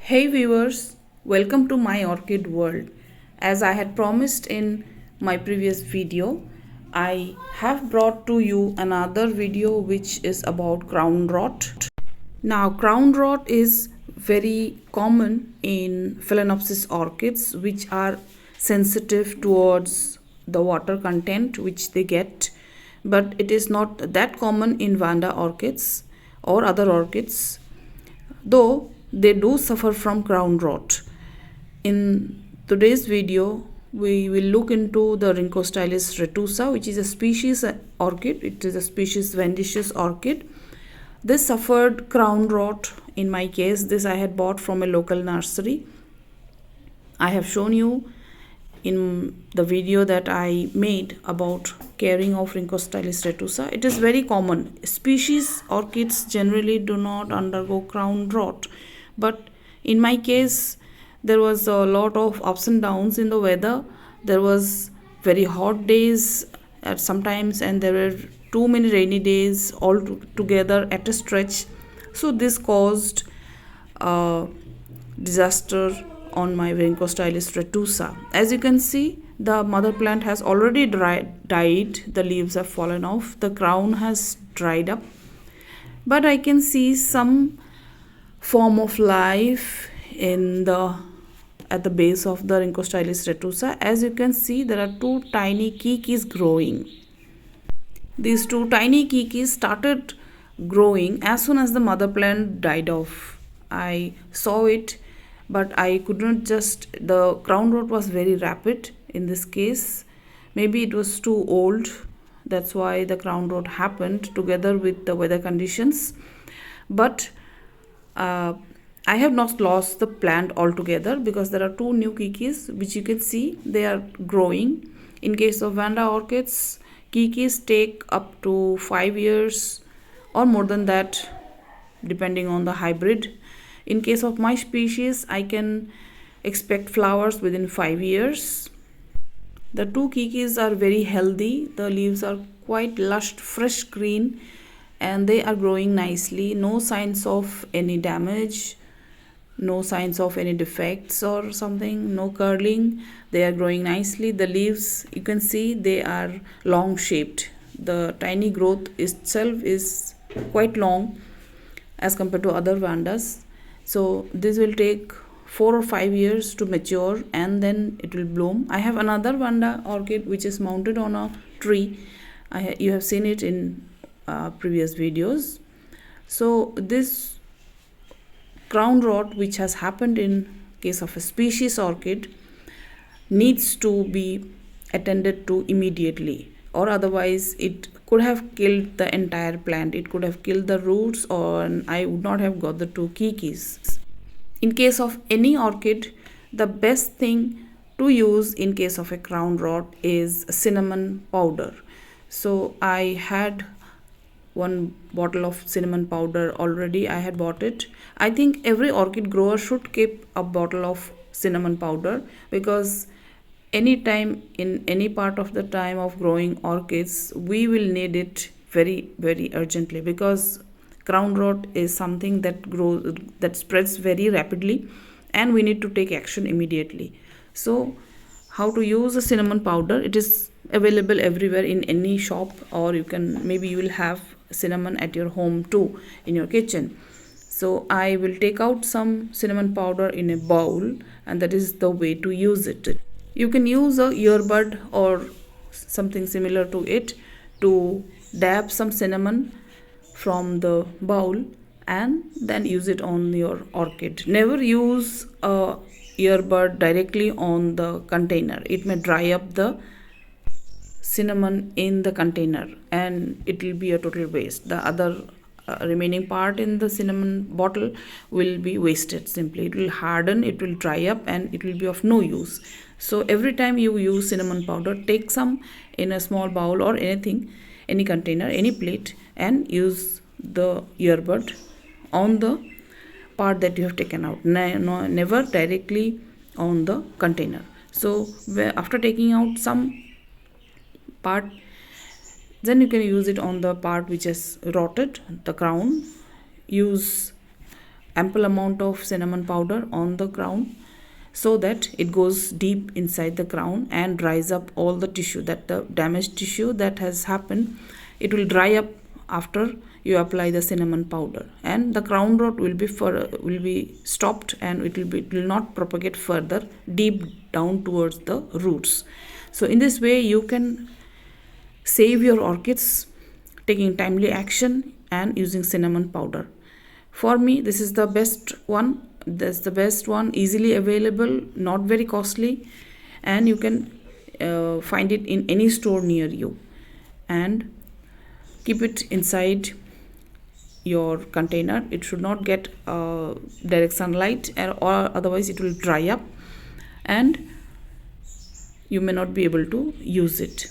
Hey viewers, welcome to my orchid world. As I had promised in my previous video, I have brought to you another video which is about crown rot. Now, crown rot is very common in Phalaenopsis orchids which are sensitive towards the water content which they get, but it is not that common in Vanda orchids or other orchids, though they do suffer from crown rot. In today's video, we will look into the Rhynchostylis retusa, which is a species orchid. It is a species Vandaceous orchid. This suffered crown rot. In my case, this I had bought from a local nursery. I have shown you in the video that I made about caring of Rhynchostylis retusa. It is very common. Species orchids generally do not undergo crown rot, but in my case there was a lot of ups and downs in the weather. There was very hot days at sometimes, and there were too many rainy days all together at a stretch. So this caused a disaster on my Rhynchostylis retusa. As you can see, the mother plant has already died. The leaves have fallen off. The crown has dried up, but I can see some form of life at the base of the Rhynchostylis retusa. As you can see, there are two tiny kikis growing. These two tiny kikis started growing as soon as the mother plant died off. I saw it, but I could not the crown rot was very rapid in this case. Maybe it was too old. That's why the crown rot happened together with the weather conditions. But I have not lost the plant altogether because there are two new kikis which you can see they are growing. In case of Vanda orchids, kikis take up to 5 years or more than that depending on the hybrid. In case of my species, I can expect flowers within 5 years. The two kikis are very healthy. The leaves are quite lush, fresh green, and they are growing nicely. No signs of any damage, no signs of any defects or something, no curling. They are growing nicely. The leaves, you can see, they are long shaped. The tiny growth itself is quite long as compared to other Vandas. So this will take 4 or 5 years to mature and then it will bloom. I have another Vanda orchid which is mounted on a tree. You have seen it in previous videos. So this crown rot which has happened in case of a species orchid needs to be attended to immediately, or otherwise it could have killed the entire plant. It could have killed the roots, or I would not have got the two kikis. In case of any orchid, the best thing to use in case of a crown rot is cinnamon powder. So I had one bottle of cinnamon powder already. I had bought it. I think every orchid grower should keep a bottle of cinnamon powder, because anytime in any part of the time of growing orchids we will need it very urgently, because crown rot is something that spreads very rapidly and we need to take action immediately. So how to use a cinnamon powder? It is available everywhere in any shop, or maybe you will have cinnamon at your home too, in your kitchen. So I will take out some cinnamon powder in a bowl, and that is the way to use it. You can use a earbud or something similar to it to dab some cinnamon from the bowl and then use it on your orchid. Never use a earbud directly on the container. It may dry up the cinnamon in the container and it will be a total waste. The other remaining part in the cinnamon bottle will be wasted. Simply it will harden, it will dry up, and it will be of no use. So every time you use cinnamon powder, take some in a small bowl or anything, any container, any plate, and use the earbud on the part that you have taken out. Never directly on the container. So after taking out some part, then you can use it on the part which has rotted, the crown. Use ample amount of cinnamon powder on the ground, so that it goes deep inside the ground and dries up all the tissue, that the damaged tissue that has happened, it will dry up after you apply the cinnamon powder, and the ground rot will be stopped, and it will not propagate further deep down towards the roots. So in this way you can save your orchids, taking timely action and using cinnamon powder. For me, this is the best one. That's the best one, easily available, not very costly, and you can find it in any store near you. And keep it inside your container. It should not get direct sunlight, or otherwise it will dry up and you may not be able to use it.